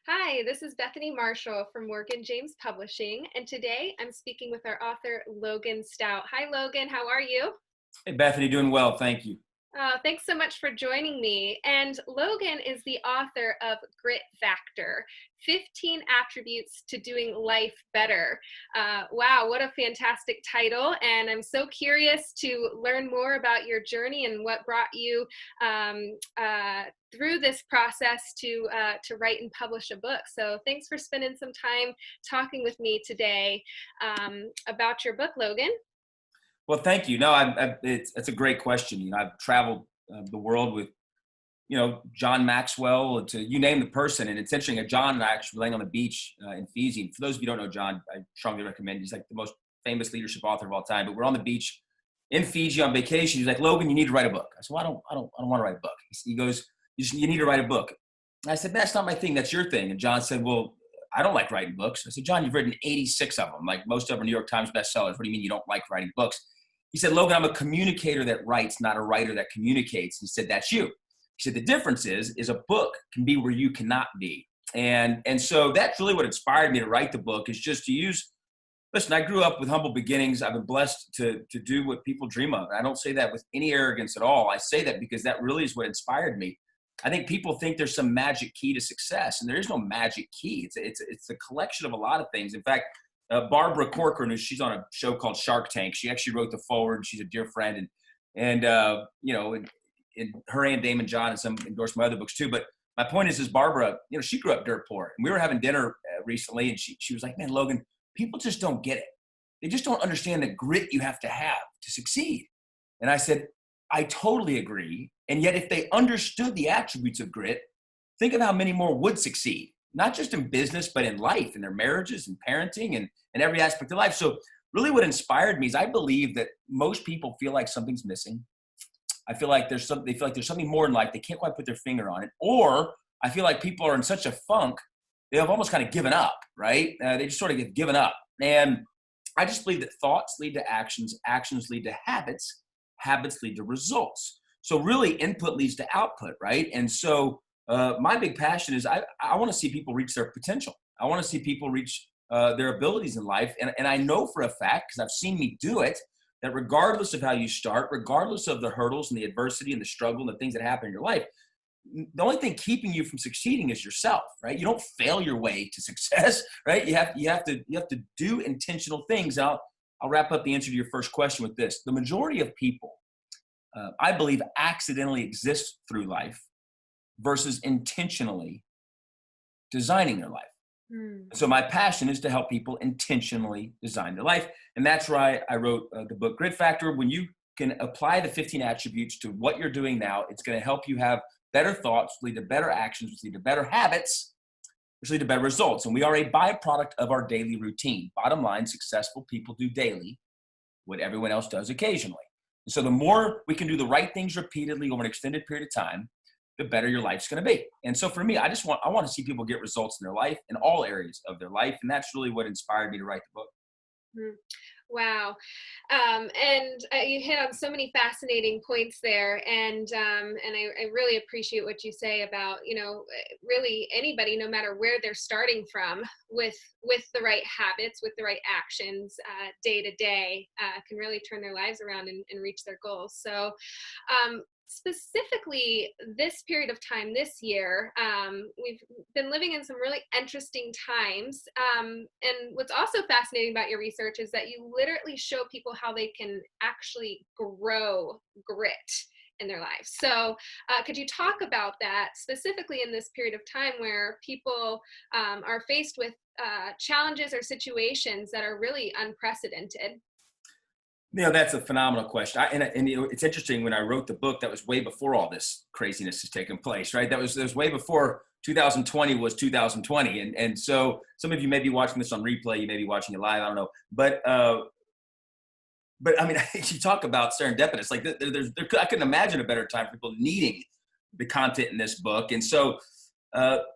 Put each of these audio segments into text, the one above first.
Hi, this is Bethany Marshall from Morgan James Publishing, and today I'm speaking with our author, Logan Stout. Hi, Logan, how are you? Hey, Bethany, doing well, thank you. Thanks so much for joining me. And Logan is the author of Grit Factor 15 Attributes to Doing Life Better. Wow, what a fantastic title. And I'm so curious to learn more about your journey and what brought you through this process to write and publish a book. So thanks for spending some time talking with me today about your book, Logan. Well, thank you. No, it's a great question. I've traveled the world with, John Maxwell to you name the person. And it's interesting, John and I actually were laying on the beach in Fiji. And for those of you who don't know John, I strongly recommend. He's like the most famous leadership author of all time. But we're on the beach in Fiji on vacation. He's like, Logan, you need to write a book. I said, well, I don't want to write a book. He goes, you need to write a book. And I said, that's not my thing. That's your thing. And John said, well, I don't like writing books. I said, John, you've written 86 of them. Like most of them are New York Times bestsellers. What do you mean you don't like writing books? He said, Logan, I'm a communicator that writes, not a writer that communicates. He said, that's you. He said, the difference is a book can be where you cannot be. And so that's really what inspired me to write the book, is just to use, listen, I grew up with humble beginnings. I've been blessed to do what people dream of. I don't say that with any arrogance at all. I say that because that really is what inspired me. I think people think there's some magic key to success, and there is no magic key. It's a collection of a lot of things. In fact, Barbara Corcoran, she's on a show called Shark Tank. She actually wrote the foreword. She's a dear friend, and her and Damon John and some endorsed my other books too. But my point is Barbara, she grew up dirt poor, and we were having dinner recently, and she was like, "Man, Logan, people just don't get it. They just don't understand the grit you have to succeed." And I said, I totally agree. And yet, if they understood the attributes of grit, think of how many more would succeed, not just in business, but in life, in their marriages and parenting and every aspect of life. So really what inspired me is I believe that most people feel like something's missing. I feel like they feel like there's something more in life. They can't quite put their finger on it. Or I feel like people are in such a funk, they have almost kind of given up, right? They just sort of get given up. And I just believe that thoughts lead to actions, actions lead to habits, habits lead to results. So really input leads to output, right? And so my big passion is I want to see people reach their potential. I want to see people reach their abilities in life. And I know for a fact, because I've seen me do it, that regardless of how you start, regardless of the hurdles and the adversity and the struggle and the things that happen in your life, the only thing keeping you from succeeding is yourself, right? You don't fail your way to success, right? You have to do intentional things. I'll wrap up the answer to your first question with this. The majority of people, I believe, accidentally exist through life versus intentionally designing their life. Hmm. So my passion is to help people intentionally design their life. And that's why I wrote the book Grit Factor. When you can apply the 15 attributes to what you're doing now, it's going to help you have better thoughts, lead to better actions, which lead to better habits, which lead to better results. And we are a byproduct of our daily routine. Bottom line, successful people do daily what everyone else does occasionally. And so the more we can do the right things repeatedly over an extended period of time, the better your life's going to be. And so for me, I want to see people get results in their life, in all areas of their life. And that's really what inspired me to write the book. Hmm. Wow. And you hit on so many fascinating points there. And I really appreciate what you say about, really anybody, no matter where they're starting from with the right habits, with the right actions day to day, can really turn their lives around and reach their goals. So specifically this period of time this year, we've been living in some really interesting times. And what's also fascinating about your research is that you literally show people how they can actually grow grit in their lives. So could you talk about that specifically in this period of time where people are faced with challenges or situations that are really unprecedented? That's a phenomenal question. It's interesting. When I wrote the book, that was way before all this craziness has taken place, right? That was way before 2020 was 2020. And so some of you may be watching this on replay. You may be watching it live. I don't know. But I mean, you talk about serendipitous. Like I couldn't imagine a better time for people needing the content in this book. And so,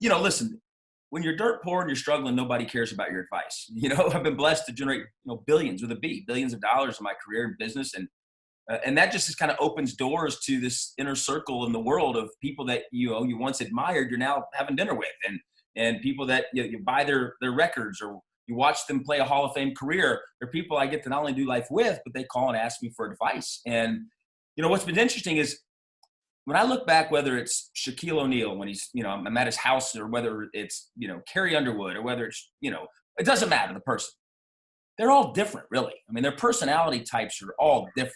listen, when you're dirt poor and you're struggling, nobody cares about your advice. I've been blessed to generate, billions with a B, billions of dollars in my career and business. And that just kind of opens doors to this inner circle in the world of people that, you once admired, you're now having dinner with. and people that you buy their records, or you watch them play a Hall of Fame career. They're people I get to not only do life with, but they call and ask me for advice. And, what's been interesting is when I look back, whether it's Shaquille O'Neal, when he's, I'm at his house, or whether it's, Carrie Underwood, or whether it's, it doesn't matter, the person. They're all different, really. I mean, their personality types are all different.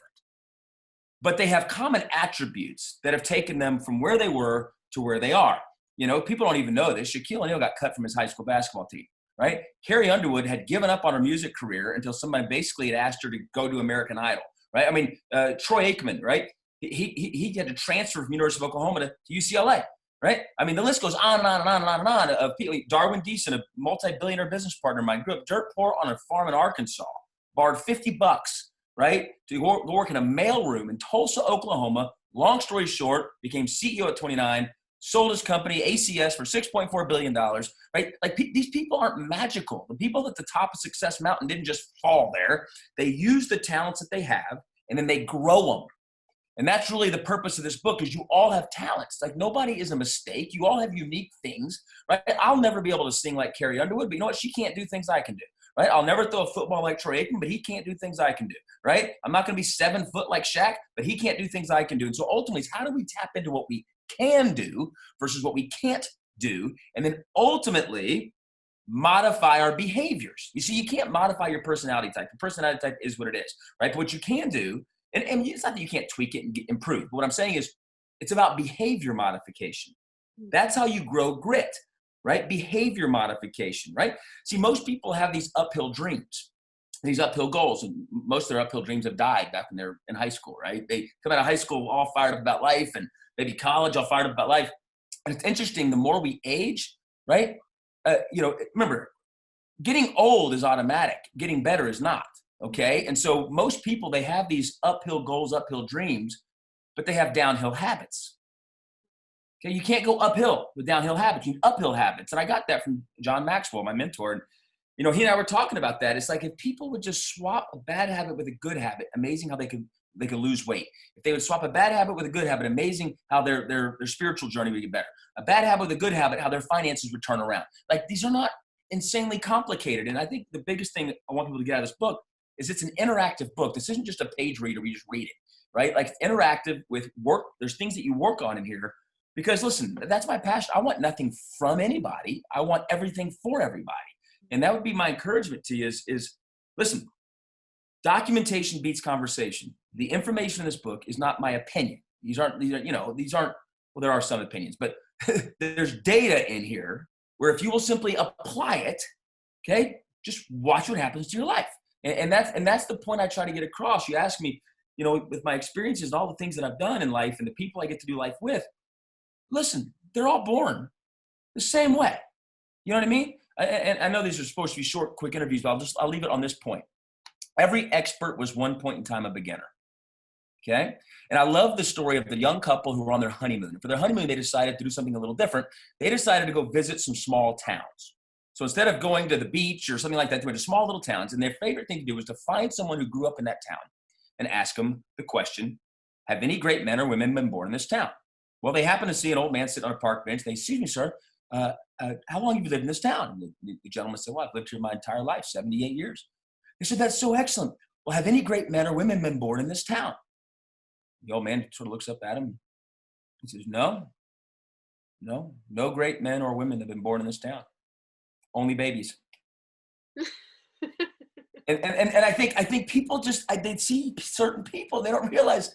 But they have common attributes that have taken them from where they were to where they are. People don't even know this. Shaquille O'Neal got cut from his high school basketball team, right? Carrie Underwood had given up on her music career until somebody basically had asked her to go to American Idol, right? I mean, Troy Aikman, right? He had to transfer from University of Oklahoma to UCLA, right? I mean, the list goes on and on and on and on and on of people. Darwin Deason, a multi-billionaire business partner of mine, grew up dirt poor on a farm in Arkansas, borrowed $50, right, to go work in a mailroom in Tulsa, Oklahoma. Long story short, became CEO at 29, sold his company, ACS, for $6.4 billion, right? Like, these people aren't magical. The people at the top of Success Mountain didn't just fall there. They use the talents that they have, and then they grow them. And that's really the purpose of this book, is you all have talents. Like, nobody is a mistake. You all have unique things, right? I'll never be able to sing like Carrie Underwood, but you know what? She can't do things I can do, right? I'll never throw a football like Troy Aikman, but he can't do things I can do, right? I'm not going to be 7 foot like Shaq, but he can't do things I can do. And so ultimately, it's how do we tap into what we can do versus what we can't do? And then ultimately modify our behaviors. You see, you can't modify your personality type. The personality type is what it is, right? But what you can do, and it's not that you can't tweak it and improve. But what I'm saying is, it's about behavior modification. That's how you grow grit, right? Behavior modification, right? See, most people have these uphill dreams, these uphill goals, and most of their uphill dreams have died back when they're in high school, right? They come out of high school all fired up about life, and maybe college all fired up about life. And it's interesting, the more we age, right? Remember, getting old is automatic. Getting better is not, okay? And so most people, they have these uphill goals, uphill dreams, but they have downhill habits. Okay, you can't go uphill with downhill habits. You need uphill habits. And I got that from John Maxwell, my mentor. And, he and I were talking about that. It's like, if people would just swap a bad habit with a good habit, amazing how they could lose weight. If they would swap a bad habit with a good habit, amazing how their spiritual journey would get better. A bad habit with a good habit, how their finances would turn around. Like, these are not insanely complicated. And I think the biggest thing I want people to get out of this book is it's an interactive book. This isn't just a page reader where you just read it, right? Like, it's interactive with work. There's things that you work on in here. Because listen, that's my passion. I want nothing from anybody. I want everything for everybody. And that would be my encouragement to you is listen, documentation beats conversation. The information in this book is not my opinion. These aren't, well, there are some opinions, but there's data in here where if you will simply apply it, okay, just watch what happens to your life. And that's the point I try to get across. You ask me, with my experiences and all the things that I've done in life and the people I get to do life with, listen, they're all born the same way. You know what I mean? And I know these are supposed to be short, quick interviews, but I'll leave it on this point. Every expert was one point in time a beginner. Okay? And I love the story of the young couple who were on their honeymoon. For their honeymoon, they decided to do something a little different. They decided to go visit some small towns. So instead of going to the beach or something like that, they went to small little towns. And their favorite thing to do was to find someone who grew up in that town and ask them the question, have any great men or women been born in this town? Well, they happened to see an old man sitting on a park bench. They, excuse me, sir, how long have you lived in this town? And the gentleman said, well, I've lived here my entire life, 78 years. They said, that's so excellent. Well, have any great men or women been born in this town? The old man sort of looks up at him. He says, no great men or women have been born in this town. Only babies. and I think people they see certain people, they don't realize,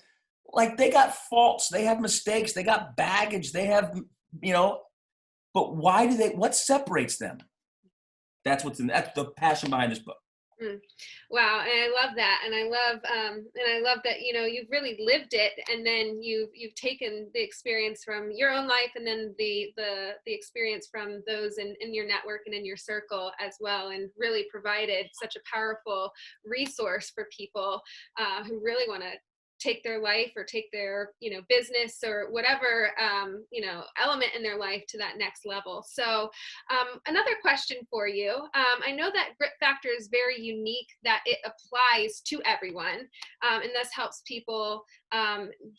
like, they got faults, they have mistakes, they got baggage, they have, but what separates them? That's the passion behind this book. Wow. And I love that. And I love that, you've really lived it. And then you've taken the experience from your own life, and then the experience from those in your network and in your circle as well, and really provided such a powerful resource for people who really want to take their life or take their, business or whatever, element in their life to that next level. So another question for you. I know that grit factor is very unique, that it applies to everyone, and thus helps people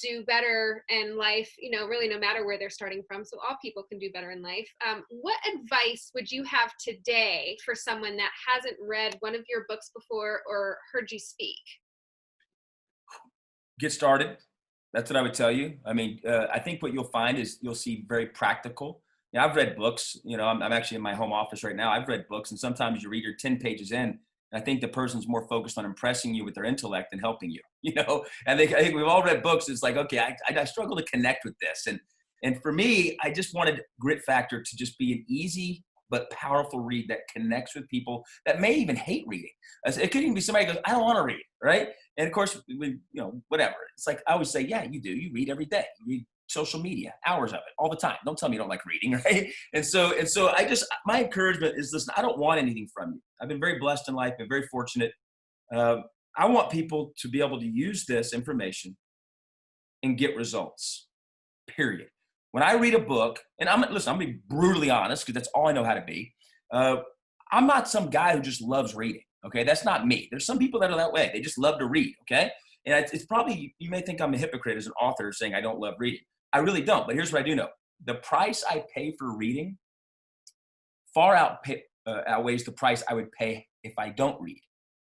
do better in life, really no matter where they're starting from. So all people can do better in life. What advice would you have today for someone that hasn't read one of your books before or heard you speak? Get started. That's what I would tell you. I mean, I think what you'll find is you'll see very practical. I've read books. I'm actually in my home office right now. I've read books, and sometimes you read your 10 pages in, and I think the person's more focused on impressing you with their intellect than helping you. I think we've all read books. It's like, okay, I struggle to connect with this, and for me, I just wanted Grit Factor to just be an easy but powerful read that connects with people that may even hate reading. It could even be somebody who goes, I don't want to read, right? And of course, whatever. It's like I always say, yeah, you do. You read every day. You read social media, hours of it, all the time. Don't tell me you don't like reading, right? And so my encouragement is, listen, I don't want anything from you. I've been very blessed in life, been very fortunate. I want people to be able to use this information and get results, period. When I read a book, and I'm going to be brutally honest because that's all I know how to be. I'm not some guy who just loves reading. Okay, that's not me. There's some people that are that way. They just love to read. Okay, and it's probably, you may think I'm a hypocrite as an author saying I don't love reading. I really don't. But here's what I do know: the price I pay for reading far outweighs the price I would pay if I don't read.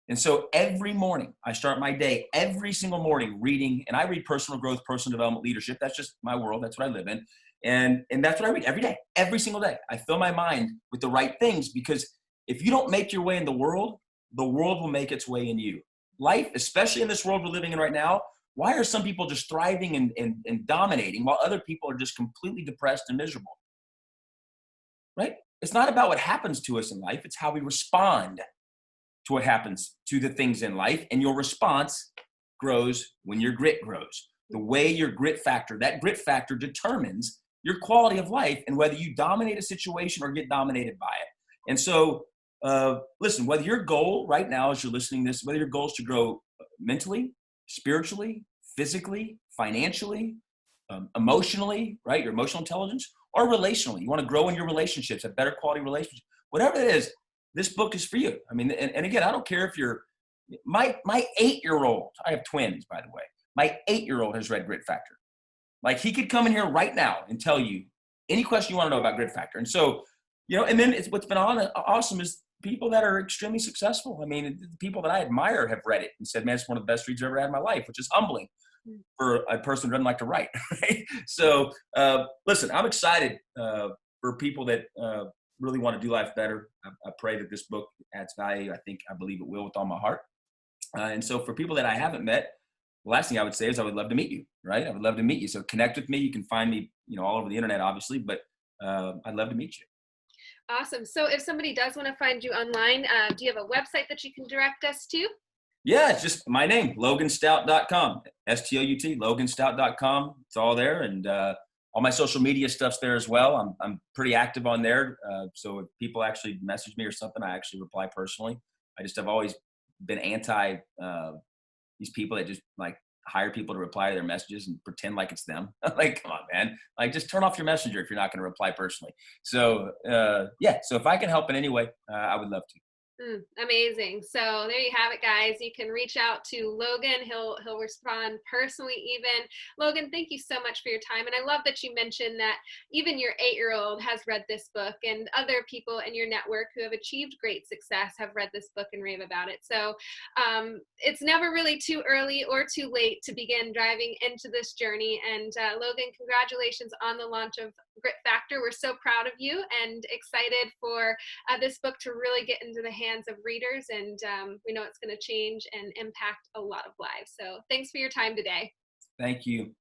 And so every morning I start my day, every single morning reading, and I read personal growth, personal development, leadership. That's just my world. That's what I live in. And that's what I read every day, every single day. I fill my mind with the right things, because if you don't make your way in the world will make its way in you. Life, especially in this world we're living in right now, why are some people just thriving and dominating while other people are just completely depressed and miserable? Right? It's not about what happens to us in life. It's how we respond to what happens to the things in life. And your response grows when your grit grows. The way your that grit factor determines your quality of life and whether you dominate a situation or get dominated by it. And so, listen, whether your goal right now, as you're listening to this, whether your goal is to grow mentally, spiritually, physically, financially, emotionally, right? Your emotional intelligence, or relationally, you want to grow in your relationships, a better quality relationship, whatever it is, this book is for you. I mean, and again, I don't care if you're my 8-year-old. I have twins, by the way. My 8-year-old has read Grit Factor. Like, he could come in here right now and tell you any question you want to know about Grit Factor. And so, and then what's been awesome is people that are extremely successful. I mean, the people that I admire have read it and said, man, it's one of the best reads I've ever had in my life, which is humbling for a person who doesn't like to write. Right? So, listen, I'm excited for people that really want to do life better. I pray that this book adds value. I believe it will with all my heart. And so for people that I haven't met, the last thing I would say is I would love to meet you, right? I would love to meet you. So connect with me. You can find me, all over the internet, obviously, but I'd love to meet you. Awesome. So if somebody does want to find you online, do you have a website that you can direct us to? Yeah, it's just my name, loganstout.com, STOUT, loganstout.com. It's all there. And all my social media stuff's there as well. I'm pretty active on there. So if people actually message me or something, I actually reply personally. I've always been anti these people that just like hire people to reply to their messages and pretend like it's them. Like, come on, man. Like, just turn off your messenger if you're not going to reply personally. So yeah, so if I can help in any way, I would love to. Amazing. So there you have it, guys. You can reach out to Logan. He'll respond personally even. Logan, thank you so much for your time. And I love that you mentioned that even your 8-year-old has read this book, and other people in your network who have achieved great success have read this book and rave about it. So it's never really too early or too late to begin driving into this journey. And Logan, congratulations on the launch of Grit Factor. We're so proud of you and excited for this book to really get into the hands of readers, and we know it's going to change and impact a lot of lives. So thanks for your time today. Thank you.